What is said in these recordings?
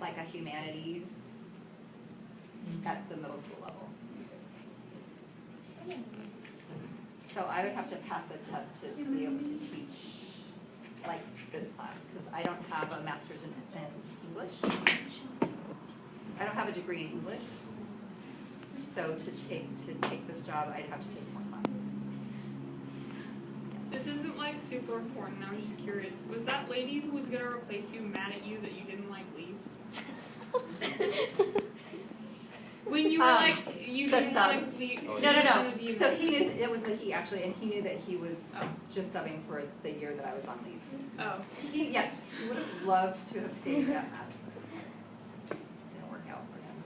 like a humanities at the middle school level. So I would have to pass a test to be able to teach like this class, because I don't have a master's in English. I don't have a degree in English. So to take this job, I'd have to take more classes. This isn't like super important. I was just curious. Was that lady who was gonna replace you mad at you that you didn't like leave? When you were like you didn't want to leave. No. So he knew it was a he actually, and he knew that he was just subbing for the year that I was on leave. Oh. Yes, he would have loved to have stayed at Madison. Didn't work out for him.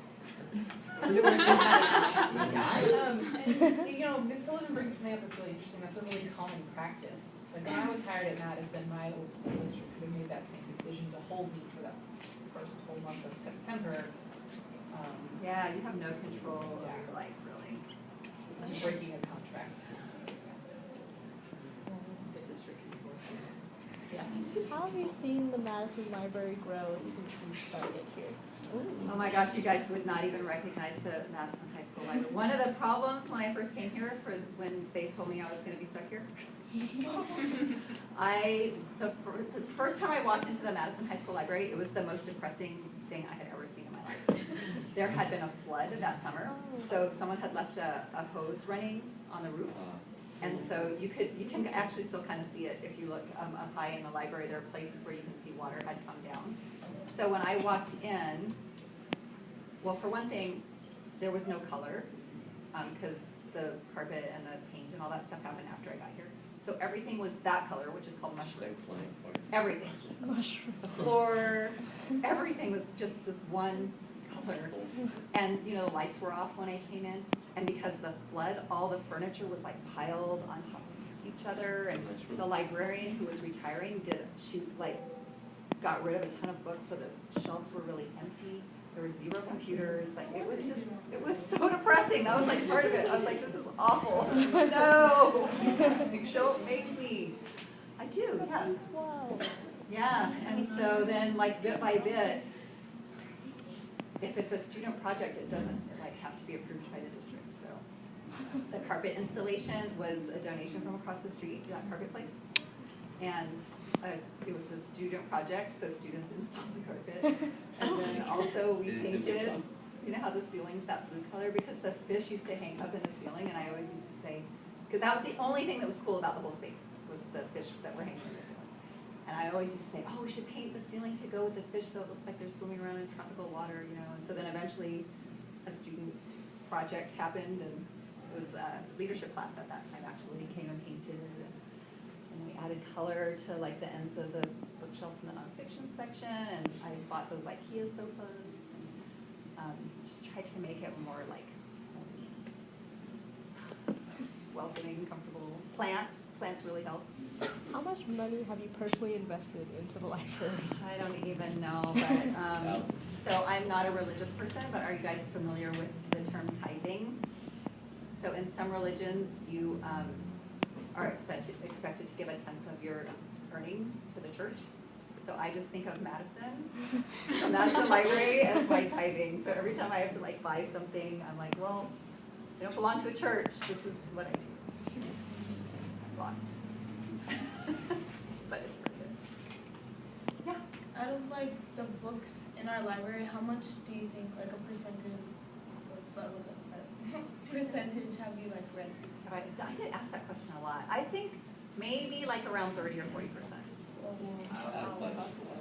Miss Sullivan brings something up that's really interesting. That's a really common practice. Like when I was hired at Madison, my old school district could have made that same decision to hold me for that first whole month of September. Yeah, you have no control over your life, really. To breaking a contract. The district enforcement. Yes. How have you seen the Madison Library grow since you started here? Oh my gosh, you guys would not even recognize the Madison High School Library. One of the problems when I first came here, when they told me I was going to be stuck here, the first time I walked into the Madison High School Library, it was the most depressing thing I had ever seen in my life. There had been a flood that summer, so someone had left a hose running on the roof. And so you can actually still kind of see it if you look up high in the library. There are places where you can see water had come down. So when I walked in, well, for one thing, there was no color because the carpet and the paint and all that stuff happened after I got here. So everything was that color, which is called mushroom. Everything. Mushroom. The floor, everything was just this one color. And the lights were off when I came in. And because of the flood, all the furniture was like piled on top of each other. And the librarian who was retiring got rid of a ton of books, so the shelves were really empty. There were 0 computers. Like it was so depressing. That was like part of it. I was like, this is awful. No, don't make me. I do, yeah. Wow. Yeah, and so then like bit by bit, if it's a student project, it doesn't have to be approved by the district. So the carpet installation was a donation from across the street to that carpet place. And it was a student project, so students installed the carpet. And then also we painted, you know how the ceiling's that blue color? Because the fish used to hang up in the ceiling, and I always used to say, because that was the only thing that was cool about the whole space, was the fish that were hanging in the ceiling. And I always used to say, oh, we should paint the ceiling to go with the fish so it looks like they're swimming around in tropical water, And so then eventually a student project happened, and it was a leadership class at that time actually came and painted. And we added color to like the ends of the bookshelves in the nonfiction section, and I bought those IKEA sofas, and just tried to make it more like welcoming, comfortable. Plants really help. How much money have you personally invested into the library? I don't even know, but so I'm not a religious person, but are you guys familiar with the term tithing? So in some religions, you are expected to give a tenth of your earnings to the church. So I just think of Madison, the Madison Library, as my tithing. So every time I have to like buy something, I'm like, well, I don't belong to a church. This is what I do. Lots. But it's worth it. Yeah. Out of like the books in our library, how much do you think, like a percentage have you like read? I get asked that question a lot. I think maybe like around 30 or 40%. A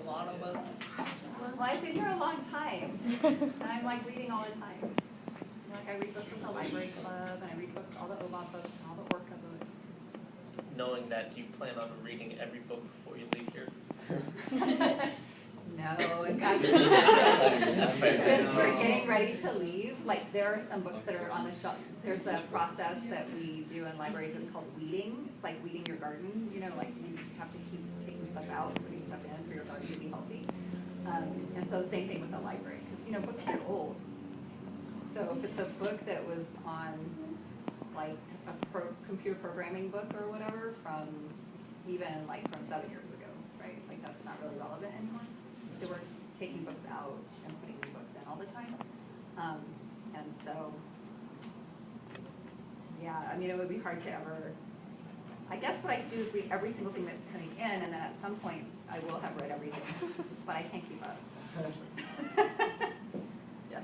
lot of books. Well, I've been here a long time, and I'm like reading all the time. Like I read books with the library club, and I read books, all the OBOT books, and all the Orca books. Knowing that, do you plan on reading every book before you leave here? No, in fact, since we're getting ready to leave, like there are some books that are on the shelf. There's a process that we do in libraries. It's called weeding. It's like weeding your garden. Like you have to keep taking stuff out, putting stuff in for your garden to be healthy. And so the same thing with the library, because books get old. So if it's a book that was on like a computer programming book or whatever from 7 years ago, right? Like that's not really relevant anymore. So we're taking books out and putting new books in all the time. And so, yeah, I mean, it would be hard to ever, I guess what I could do is read every single thing that's coming in, and then at some point, I will have read everything, but I can't keep up. Yes.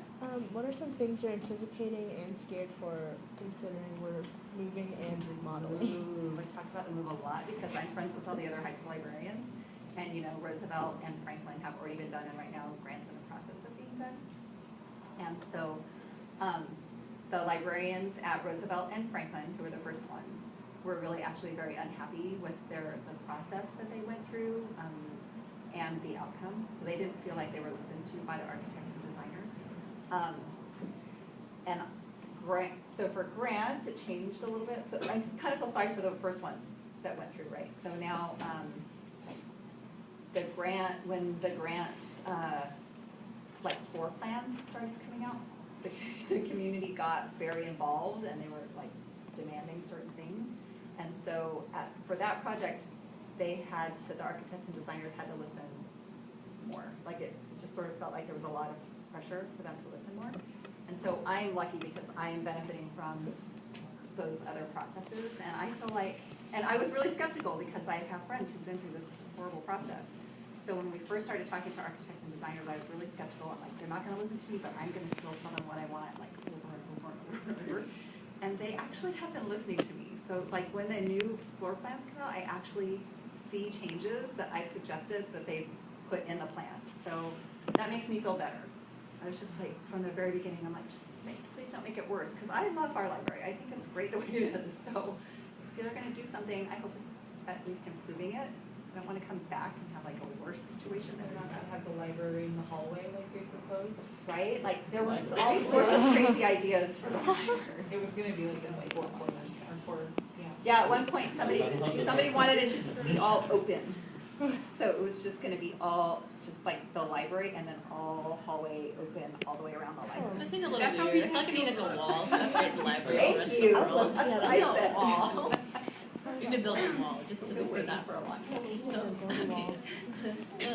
What are some things you're anticipating and scared for, considering we're moving and remodeling? I talk about the move a lot because I'm friends with all the other high school librarians, and Roosevelt and Franklin have already been done, and right now grants in the process of being done. And so the librarians at Roosevelt and Franklin, who were the first ones, were really actually very unhappy with the process that they went through and the outcome. So they didn't feel like they were listened to by the architects and designers. And so for Grant, it changed a little bit. So I kind of feel sorry for the first ones that went through, right? So now when the grant like floor plans started coming out, the community got very involved and they were like demanding certain things. And so for that project, the architects and designers had to listen more. Like it just sort of felt like there was a lot of pressure for them to listen more. And so I'm lucky because I am benefiting from those other processes. And I feel like, and I was really skeptical because I have friends who've been through this horrible process. So when we first started talking to architects and designers, I was really skeptical. I'm like, they're not gonna listen to me, but I'm gonna still tell them what I want, like over and over and over and over. And they actually have been listening to me. So like when the new floor plans come out, I actually see changes that I suggested that they've put in the plan. So that makes me feel better. I was just like, from the very beginning, I'm like, please don't make it worse. Because I love our library. I think it's great the way it is. So if you're gonna do something, I hope it's at least improving it. I don't want to come back and have like a worse situation. They're not gonna have the library in the hallway like they proposed. Right? Like there were all sorts of crazy ideas for the library. It was gonna be like in like 4 corners or 4, yeah. Yeah, at one point somebody wanted it to just be all open. So it was just gonna be all just like the library and then all hallway open all the way around the library. That seems a little That's how weird. we I feel like I need like a wall used separate the library from the rest Thank of you. the world. That's what I said. Wall. You need to build a wall just I've been for waiting that. for a long time.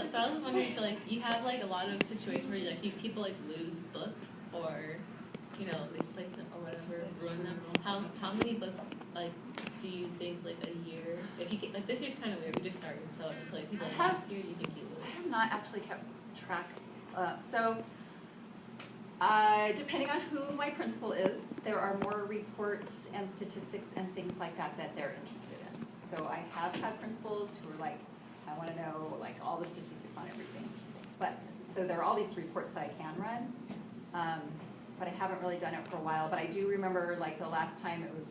So I was wondering, so like you have like a lot of situations where like people like lose books or misplace them or whatever, ruin them. How many books like do you think like a year? If you get, like this year's kind of weird. We just started, so it's like people last year. Do you think you lose? I have not actually kept track. Depending on who my principal is, there are more reports and statistics and things like that that they're interested in. So I have had principals who are like, I want to know like all the statistics on everything. So there are all these reports that I can run, but I haven't really done it for a while. But I do remember like the last time it was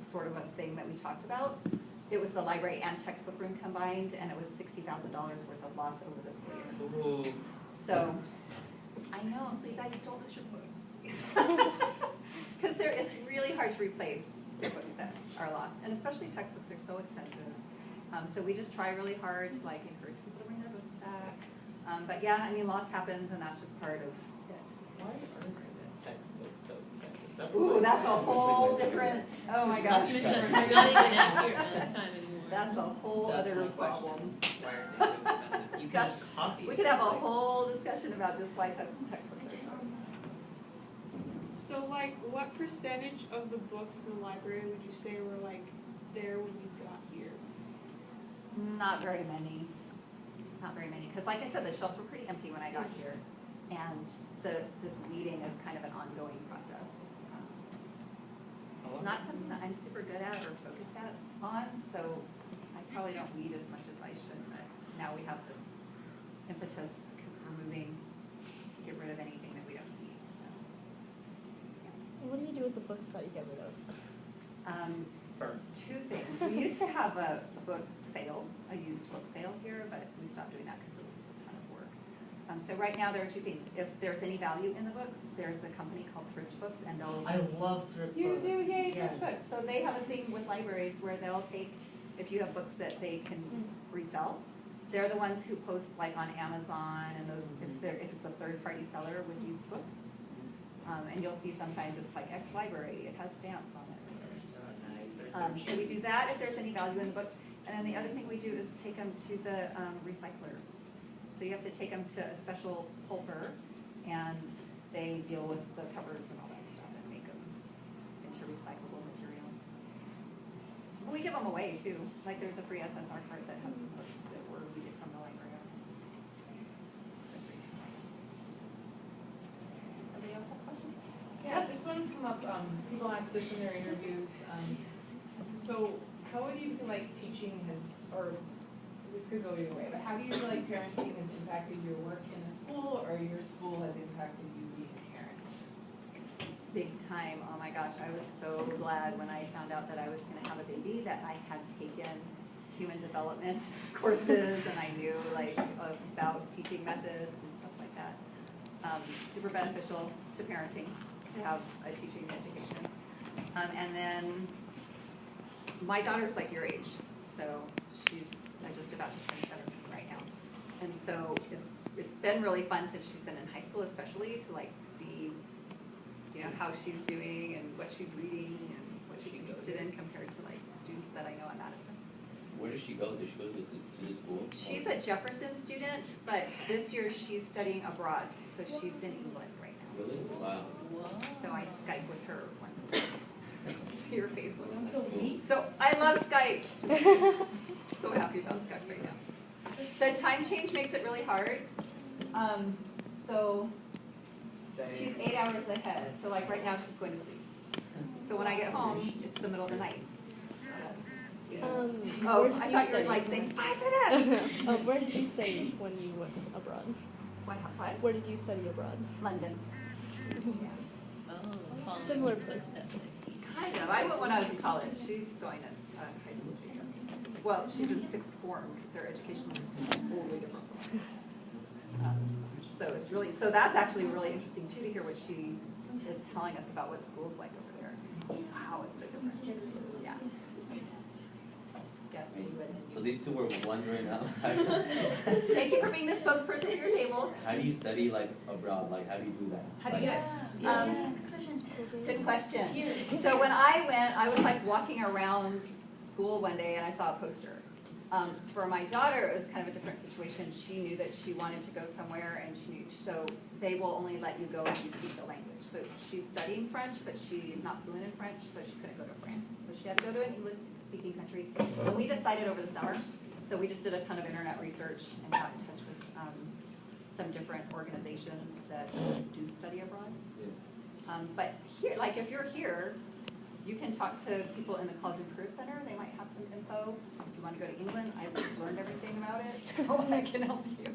sort of a thing that we talked about. It was the library and textbook room combined, and it was $60,000 worth of loss over the school year. Ooh. So, I know, so you guys don't lose your books. Because it's really hard to replace the books that are lost, and especially textbooks are so expensive. So we just try really hard to like encourage people to bring their books back. But yeah, I mean, loss happens, and that's just part of it. Why are textbooks so expensive? Ooh, that's a whole different, oh my gosh. They're not even accurate all the time anymore. That's a whole That's other my question. Why are things so expensive? You can That's- just copy We it. could have a like- whole discussion about just why textbooks are so expensive. So like, what percentage of the books in the library would you say were like there when you got here? Not very many. Not very many. Because like I said, the shelves were pretty empty when I got here. And this weeding is kind of an ongoing process. It's not something that I'm super good at or focused on, so I probably don't weed as much as I should, but now we have this impetus because we're moving to get rid of anything that we don't need. So, yes. What do you do with the books that you get rid of? Burn. Two things. We used to have a book sale, a used book sale here, but we stopped doing that because it was a ton of work. So right now there are two things. If there's any value in the books, there's a company called Thrift Books, and they'll. I love thrift You books. do, yay, Thrift Yes. Books. So they have a thing with libraries where they'll take, if you have books that they can resell, they're the ones who post like on Amazon and those, if it's a third-party seller with used books. And you'll see sometimes it's like X library, it has stamps on it. They're so nice. They're so So we do that if there's any value in the books. And then the other thing we do is take them to the recycler. So you have to take them to a special pulper, and they deal with the covers and all that stuff and make them into recyclable material. We give them away too. Like there's a free SSR card that has some books that were we get from the library. So free. Somebody else have a question? Yeah, this one's come up, people ask this in their interviews, so how do you feel like teaching has, or this could go either way, but how do you feel like parenting has impacted your work in the school, or your school has impacted you being a parent? Big time. Oh my gosh, I was so glad when I found out that I was gonna have a baby that I had taken human development courses and I knew like about teaching methods and stuff like that. Super beneficial to parenting to have a teaching education. And then my daughter's like your age, so she's just about to turn 17 right now. And so it's been really fun since she's been in high school especially to like see, you know, how she's doing and what she's reading and what she's interested in compared to like students that I know at Madison. Where does she go? Does she go to the school? She's a Jefferson student, but this year she's studying abroad, so she's in England right now. Really? Wow. So I Skype with her once a week. See her face when I'm so I love Skype. So happy about Skype right now. The time change makes it really hard. So she's 8 hours ahead. So like right now she's going to sleep. So when I get home, it's the middle of the night. Where did I you thought you were study? like saying 5 minutes. Where did you study when you went abroad? What? Where did you study abroad? London. Oh, Similar place. Kind of. I went when I was in college. She's going to high school junior. Well, she's in sixth form because their education system is totally different from mine. So it's really, so that's actually really interesting too to hear what she is telling us about what school's like over there. Wow, it's so different. Yeah. Yes, you would. So these two were wondering how, Thank you for being the spokesperson at your table. how do you study like abroad? Like how do you do that? How do you do it? Yeah. Good question. So when I went, I was like walking around school one day and I saw a poster. For my daughter, it was kind of a different situation. She knew that she wanted to go somewhere and she knew, so they will only let you go if you speak the language. So she's studying French, but she's not fluent in French, so she couldn't go to France. So she had to go to an English-speaking country. And we decided over the summer, so we just did a ton of internet research and got in touch with some different organizations that do study abroad. But here, like if you're here, you can talk to people in the College and Career Center. They might have some info. If you want to go to England, I've just learned everything about it, so I can help you.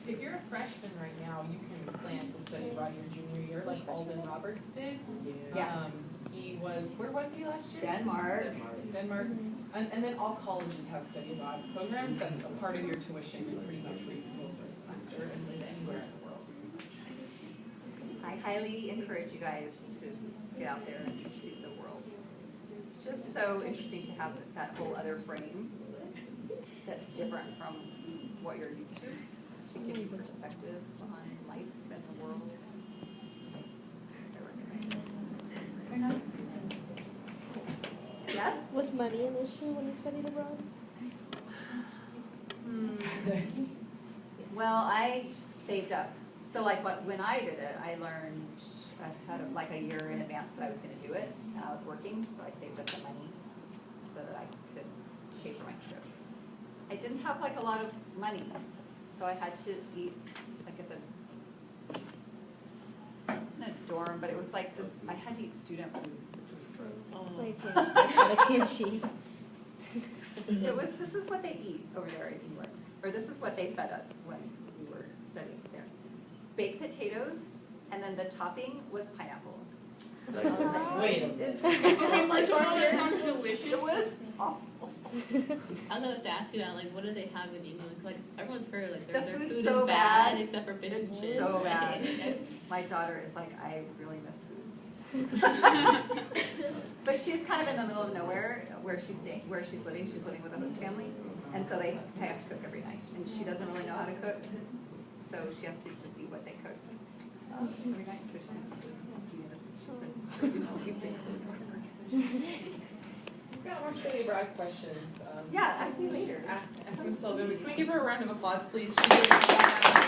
If you're a freshman right now, you can plan to study abroad your junior year, like Alden Roberts did. Yeah. He was, where was he last year? Denmark. Denmark. And then all colleges have study abroad programs. That's a part of your tuition, and pretty much where you can go for a semester and live anywhere in the world. I highly encourage you guys to get out there and see the world. It's just so interesting to have that whole other frame that's different from what you're used to give you perspective on life and the world. Yes? Was money an issue when you studied abroad? Well, I saved up. So like when I did it, I learned, I had like a year in advance that I was going to do it, and I was working, so I saved up the money so that I could pay for my trip. I didn't have like a lot of money, so I had to eat like at the, it wasn't a dorm, but it was like this, I had to eat student food, which was gross. Like a kimchi. It was, this is what they eat over there in England, or this is what they fed us when we were studying there. Baked potatoes, and then the topping was pineapple. I was like, Wait. Sounds delicious. It was awful. I don't know if to ask you that, like, what do they have in England? Like, everyone's heard, like, The their food's food so is bad, bad. except for fish and It's chips. so right? bad. My daughter is like, I really miss food. But she's kind of in the middle of nowhere where she's staying, where she's living. She's living with a host family, and so they have to cook every night, and she doesn't really know how to cook, so she has to just eat what they cook every night. So she's just eating this. She said, "You're just eating things over and over." got more study abroad questions. Yeah, ask me later. Ask Ms. Sullivan. Can we give her a round of applause, please? She did a good job.